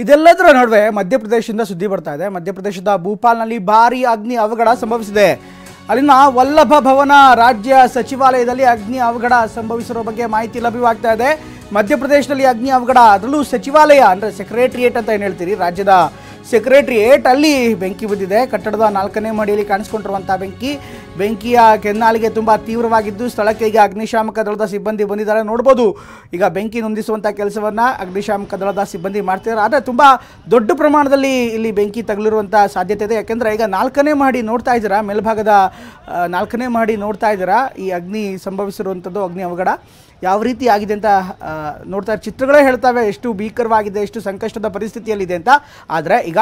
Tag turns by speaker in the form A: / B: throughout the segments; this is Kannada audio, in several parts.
A: ಇದೆಲ್ಲದರ ನಡುವೆ ಮಧ್ಯಪ್ರದೇಶದಿಂದ ಸುದ್ದಿ ಬರ್ತಾ ಇದೆ. ಮಧ್ಯಪ್ರದೇಶದ ಭೂಪಾಲ್ನಲ್ಲಿ ಭಾರೀ ಅಗ್ನಿ ಅವಘಡ ಸಂಭವಿಸಿದೆ. ಅಲ್ಲಿನ ವಲ್ಲಭ ಭವನ ರಾಜ್ಯ ಸಚಿವಾಲಯದಲ್ಲಿ ಅಗ್ನಿ ಅವಘಡ ಸಂಭವಿಸಿರೋ ಬಗ್ಗೆ ಮಾಹಿತಿ ಲಭ್ಯವಾಗ್ತಾ ಇದೆ. ಮಧ್ಯಪ್ರದೇಶದಲ್ಲಿ ಅಗ್ನಿ ಅವಘಡ, ಅದರಲ್ಲೂ ಸಚಿವಾಲಯ ಅಂದರೆ ಸೆಕ್ರೆಟರಿಯೇಟ್ ಅಂತ ಏನು ಹೇಳ್ತೀರಿ, ರಾಜ್ಯದ ಸೆಕ್ರೆಟರಿಯೇಟ್ ಅಲ್ಲಿ ಬೆಂಕಿ ಬಿದ್ದಿದೆ. ಕಟ್ಟಡದ 4ನೇ ಮಹಡಿಯಲ್ಲಿ ಕಾಣಿಸ್ಕೊಂಡಿರುವಂಥ ಬೆಂಕಿಯ ಕೆನ್ನಾಲಿಗೆ ತುಂಬ ತೀವ್ರವಾಗಿದ್ದು ಸ್ಥಳಕ್ಕೆ ಈಗ ಅಗ್ನಿಶಾಮಕ ದಳದ ಸಿಬ್ಬಂದಿ ಬಂದಿದ್ದಾರೆ. ನೋಡ್ಬೋದು, ಈಗ ಬೆಂಕಿ ಹೊಂದಿಸುವಂಥ ಕೆಲಸವನ್ನು ಅಗ್ನಿಶಾಮಕ ದಳದ ಸಿಬ್ಬಂದಿ ಮಾಡ್ತಿದ್ದಾರೆ. ಆದರೆ ತುಂಬ ದೊಡ್ಡ ಪ್ರಮಾಣದಲ್ಲಿ ಇಲ್ಲಿ ಬೆಂಕಿ ತಗುಲಿರುವಂಥ ಸಾಧ್ಯತೆ ಇದೆ. ಯಾಕೆಂದರೆ ಈಗ 4ನೇ ಮಹಡಿ ನೋಡ್ತಾ ಇದ್ದೀರಾ, ಮೇಲ್ಭಾಗದ 4ನೇ ಮಹಡಿ ನೋಡ್ತಾ ಇದ್ದೀರಾ. ಈ ಅಗ್ನಿ ಸಂಭವಿಸಿರುವಂಥದ್ದು, ಅಗ್ನಿ ಅವಘಡ ಯಾವ ರೀತಿ ಆಗಿದೆ ಅಂತ ನೋಡ್ತಾ ಚಿತ್ರಗಳೇ ಹೇಳ್ತವೆ ಎಷ್ಟು ಭೀಕರವಾಗಿದೆ, ಎಷ್ಟು ಸಂಕಷ್ಟದ ಪರಿಸ್ಥಿತಿಯಲ್ಲಿದೆ ಅಂತ. ಆದರೆ ಈಗ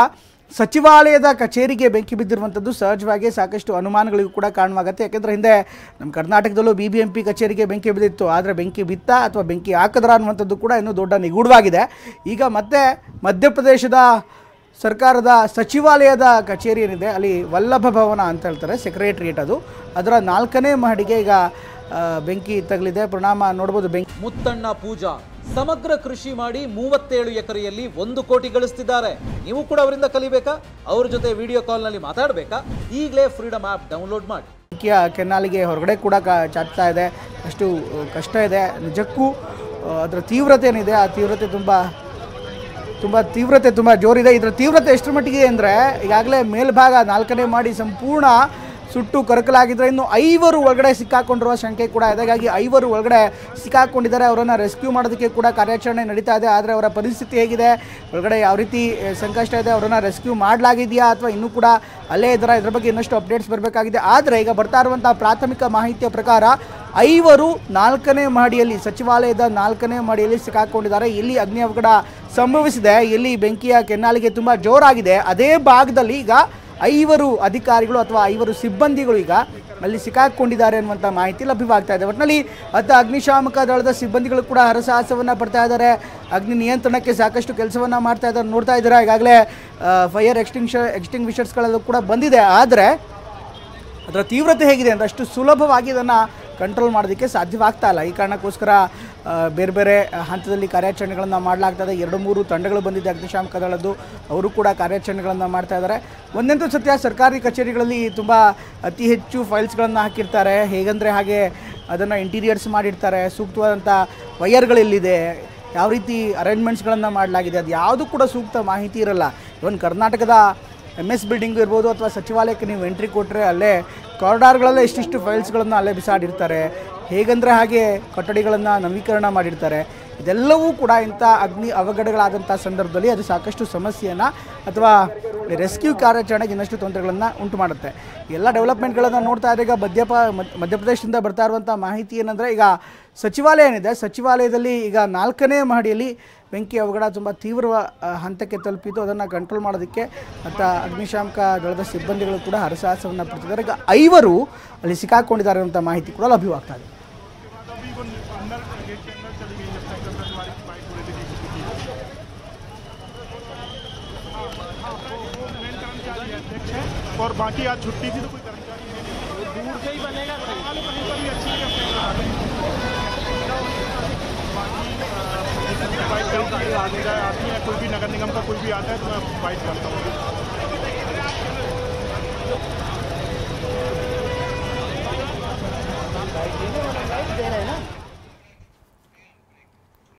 A: ಸಚಿವಾಲಯದ ಕಚೇರಿಗೆ ಬೆಂಕಿ ಬಿದ್ದಿರುವಂಥದ್ದು ಸಹಜವಾಗಿ ಸಾಕಷ್ಟು ಅನುಮಾನಗಳಿಗೂ ಕೂಡ ಕಾರಣವಾಗುತ್ತೆ. ಯಾಕೆಂದರೆ ಹಿಂದೆ ನಮ್ಮ ಕರ್ನಾಟಕದಲ್ಲೂ BBMP ಕಚೇರಿಗೆ ಬೆಂಕಿ ಬಿದ್ದಿತ್ತು. ಆದರೆ ಬೆಂಕಿ ಬಿತ್ತ ಅಥವಾ ಬೆಂಕಿ ಹಾಕಿದ್ರ ಅನ್ನುವಂಥದ್ದು ಕೂಡ ಇನ್ನೂ ದೊಡ್ಡ ನಿಗೂಢವಾಗಿದೆ. ಈಗ ಮತ್ತೆ ಮಧ್ಯಪ್ರದೇಶದ ಸರ್ಕಾರದ ಸಚಿವಾಲಯದ ಕಚೇರಿ ಏನಿದೆ ಅಲ್ಲಿ ವಲ್ಲಭ ಭವನ ಅಂತ ಹೇಳ್ತಾರೆ, ಸೆಕ್ರೆಟರಿಯೇಟ್, ಅದರ 4ನೇ ಮಹಡಿಗೆ ಈಗ ಬೆಂಕಿ ತಗಲಿದೆ. ಪರಿಣಾಮ ನೋಡ್ಬೋದು. ಬೆಂಕಿ
B: ಮುತ್ತಣ್ಣ ಪೂಜಾ ಸಮಗ್ರ ಕೃಷಿ ಮಾಡಿ 37 ಎಕರೆಯಲ್ಲಿ 1 ಕೋಟಿ ಗಳಿಸ್ತಿದ್ದಾರೆ. ನೀವು ಕೂಡ ಅವರಿಂದ ಕಲಿಬೇಕಾ? ಅವ್ರ ಜೊತೆ ವಿಡಿಯೋ ಕಾಲ್ನಲ್ಲಿ ಮಾತಾಡಬೇಕಾ? ಈಗಲೇ ಫ್ರೀಡಮ್ ಆ್ಯಪ್ ಡೌನ್ಲೋಡ್ ಮಾಡಿ.
A: ಬೆಂಕಿಯ ಕೆನ್ನಾಲಿಗೆ ಹೊರಗಡೆ ಕೂಡ ಚಾಚ್ತಾ ಇದೆ, ಅಷ್ಟು ಕಷ್ಟ ಇದೆ. ನಿಜಕ್ಕೂ ಅದರ ತೀವ್ರತೆ ಏನಿದೆ, ಆ ತೀವ್ರತೆ ತುಂಬ ಜೋರಿದೆ. ಇದರ ತೀವ್ರತೆ ಎಷ್ಟರ ಮಟ್ಟಿಗೆ ಅಂದರೆ ಈಗಾಗಲೇ ಮೇಲ್ಭಾಗ 4ನೇ ಮಾಡಿ ಸಂಪೂರ್ಣ ಸುಟ್ಟು ಕರಕಲಾಗಿದ್ದರೆ ಇನ್ನು 5 ಒಳಗಡೆ ಸಿಕ್ಕಾಕೊಂಡಿರುವ ಶಂಕೆ ಕೂಡ ಇದೆ. ಹಾಗಾಗಿ 5 ಒಳಗಡೆ ಸಿಕ್ಕಾಕೊಂಡಿದ್ದಾರೆ. ಅವರನ್ನು ರೆಸ್ಕ್ಯೂ ಮಾಡೋದಕ್ಕೆ ಕೂಡ ಕಾರ್ಯಾಚರಣೆ ನಡೀತಾ ಇದೆ. ಆದರೆ ಅವರ ಪರಿಸ್ಥಿತಿ ಹೇಗಿದೆ, ಒಳಗಡೆ ಯಾವ ರೀತಿ ಸಂಕಷ್ಟ ಇದೆ, ಅವರನ್ನು ರೆಸ್ಕ್ಯೂ ಮಾಡಲಾಗಿದೆಯಾ ಅಥವಾ ಇನ್ನೂ ಕೂಡ ಅಲ್ಲೇ ಇದ್ದಾರೆ, ಇದರ ಬಗ್ಗೆ ಇನ್ನಷ್ಟು ಅಪ್ಡೇಟ್ಸ್ ಬರಬೇಕಾಗಿದೆ. ಆದರೆ ಈಗ ಬರ್ತಾ ಇರುವಂಥ ಪ್ರಾಥಮಿಕ ಮಾಹಿತಿಯ ಪ್ರಕಾರ 5 4ನೇ ಮಹಡಿಯಲ್ಲಿ, ಸಚಿವಾಲಯದ 4ನೇ ಮಹಡಿಯಲ್ಲಿ ಸಿಕ್ಕಾಕೊಂಡಿದ್ದಾರೆ. ಇಲ್ಲಿ ಅಗ್ನಿ ಅವಘಡ ಸಂಭವಿಸಿದೆ. ಇಲ್ಲಿ ಬೆಂಕಿಯ ಕೆನ್ನಾಲಿಗೆ ತುಂಬ ಜೋರಾಗಿದೆ. ಅದೇ ಭಾಗದಲ್ಲಿ ಈಗ 5 ಅಧಿಕಾರಿಗಳು ಅಥವಾ 5 ಸಿಬ್ಬಂದಿಗಳು ಈಗ ಅಲ್ಲಿ ಸಿಕ್ಕಾಕೊಂಡಿದ್ದಾರೆ ಅನ್ನುವಂಥ ಮಾಹಿತಿ ಲಭ್ಯವಾಗ್ತಾ ಇದೆ. ಒಟ್ಟಿನಲ್ಲಿ ಅಗ್ನಿಶಾಮಕ ದಳದ ಸಿಬ್ಬಂದಿಗಳು ಕೂಡ ಹರಸಾಹಸವನ್ನು ಪಡ್ತಾ ಇದ್ದಾರೆ. ಅಗ್ನಿ ನಿಯಂತ್ರಣಕ್ಕೆ ಸಾಕಷ್ಟು ಕೆಲಸವನ್ನು ಮಾಡ್ತಾ ಇದ್ದಾರೆ. ನೋಡ್ತಾ ಇದ್ದಾರೆ, ಈಗಾಗಲೇ ಫೈರ್ ಎಕ್ಸ್ಟಿಂಗ್ವಿಷರ್ಸ್ಗಳೆಲ್ಲ ಕೂಡ ಬಂದಿದೆ. ಆದರೆ ಅದರ ತೀವ್ರತೆ ಹೇಗಿದೆ ಅಂತ ಅಷ್ಟು ಸುಲಭವಾಗಿ ಇದನ್ನು ಕಂಟ್ರೋಲ್ ಮಾಡೋದಕ್ಕೆ ಸಾಧ್ಯವಾಗ್ತಾ ಇಲ್ಲ. ಈ ಕಾರಣಕ್ಕೋಸ್ಕರ ಬೇರೆ ಬೇರೆ ಹಂತದಲ್ಲಿ ಕಾರ್ಯಾಚರಣೆಗಳನ್ನು ಮಾಡಲಾಗ್ತದೆ. 2-3 ತಂಡಗಳು ಬಂದಿದೆ ಅಗ್ನಿಶಾಮಕ ದಳದ್ದು, ಅವರು ಕೂಡ ಕಾರ್ಯಾಚರಣೆಗಳನ್ನು ಮಾಡ್ತಾ ಇದ್ದಾರೆ. ಒಂದಂತೂ ಸತ್ಯ, ಸರ್ಕಾರಿ ಕಚೇರಿಗಳಲ್ಲಿ ತುಂಬ ಅತಿ ಹೆಚ್ಚು ಫೈಲ್ಸ್ಗಳನ್ನು ಹಾಕಿರ್ತಾರೆ. ಹೇಗಂದರೆ ಹಾಗೆ ಅದನ್ನು ಇಂಟೀರಿಯರ್ಸ್ ಮಾಡಿರ್ತಾರೆ. ಸೂಕ್ತವಾದಂಥ ವೈರ್ಗಳೆಲ್ಲಿದೆ, ಯಾವ ರೀತಿ ಅರೇಂಜ್ಮೆಂಟ್ಸ್ಗಳನ್ನು ಮಾಡಲಾಗಿದೆ, ಅದು ಯಾವುದು ಕೂಡ ಸೂಕ್ತ ಮಾಹಿತಿ ಇರಲ್ಲ. ಇವನ್ ಕರ್ನಾಟಕದ MS ಬಿಲ್ಡಿಂಗು ಇರ್ಬೋದು ಅಥವಾ ಸಚಿವಾಲಯಕ್ಕೆ ನೀವು ಎಂಟ್ರಿ ಕೊಟ್ಟರೆ ಅಲ್ಲೇ ಕಾರಿಡಾರ್ಗಳಲ್ಲೇ ಇಷ್ಟಿಷ್ಟು ಫೈಲ್ಸ್ಗಳನ್ನು ಅಲ್ಲೇ ಬಿಸಾಡಿರ್ತಾರೆ. ಹೇಗಂದರೆ ಹಾಗೆ ಕೊಠಡಿಗಳನ್ನು ನವೀಕರಣ ಮಾಡಿರ್ತಾರೆ. ಇದೆಲ್ಲವೂ ಕೂಡ ಇಂಥ ಅಗ್ನಿ ಅವಘಡಗಳಾದಂಥ ಸಂದರ್ಭದಲ್ಲಿ ಅದು ಸಾಕಷ್ಟು ಸಮಸ್ಯೆಯನ್ನು ಅಥವಾ ರೆಸ್ಕ್ಯೂ ಕಾರ್ಯಾಚರಣೆಗೆ ಇನ್ನಷ್ಟು ತೊಂದರೆಗಳನ್ನು ಉಂಟು ಮಾಡುತ್ತೆ. ಎಲ್ಲ ಡೆವಲಪ್ಮೆಂಟ್ಗಳನ್ನು ನೋಡ್ತಾ ಇದ್ದಾಗ ಮಧ್ಯಪ್ರದೇಶದಿಂದ ಬರ್ತಾ ಇರುವಂಥ ಮಾಹಿತಿ ಏನಂದರೆ ಈಗ ಸಚಿವಾಲಯ ಏನಿದೆ, ಸಚಿವಾಲಯದಲ್ಲಿ ಈಗ 4ನೇ ಮಹಡಿಯಲ್ಲಿ ಬೆಂಕಿ ಅವಘಡ ತುಂಬ ತೀವ್ರ ಹಂತಕ್ಕೆ ತಲುಪಿದ್ದು. ಅದನ್ನು ಕಂಟ್ರೋಲ್ ಮಾಡೋದಕ್ಕೆ ಮತ್ತು ಅಗ್ನಿಶಾಮಕ ದಳದ ಸಿಬ್ಬಂದಿಗಳು ಕೂಡ ಹರಸಾಹಸವನ್ನು ಪಡ್ತಿದ್ದಾರೆ. ಈಗ 5 ಅಲ್ಲಿ ಸಿಕ್ಕಾಕೊಂಡಿದ್ದಾರೆ ಅಂತ ಮಾಹಿತಿ ಕೂಡ ಲಭ್ಯವಾಗ್ತಾ ಇದೆ.
C: और बाकी आज छुट्टी थी तो कोई कर्मचारी नहीं, दूर से ही बनेगा, कहीं पर भी अच्छी आती है। कोई भी नगर निगम का कोई भी आता है तो मैं फाइट करता हूँ।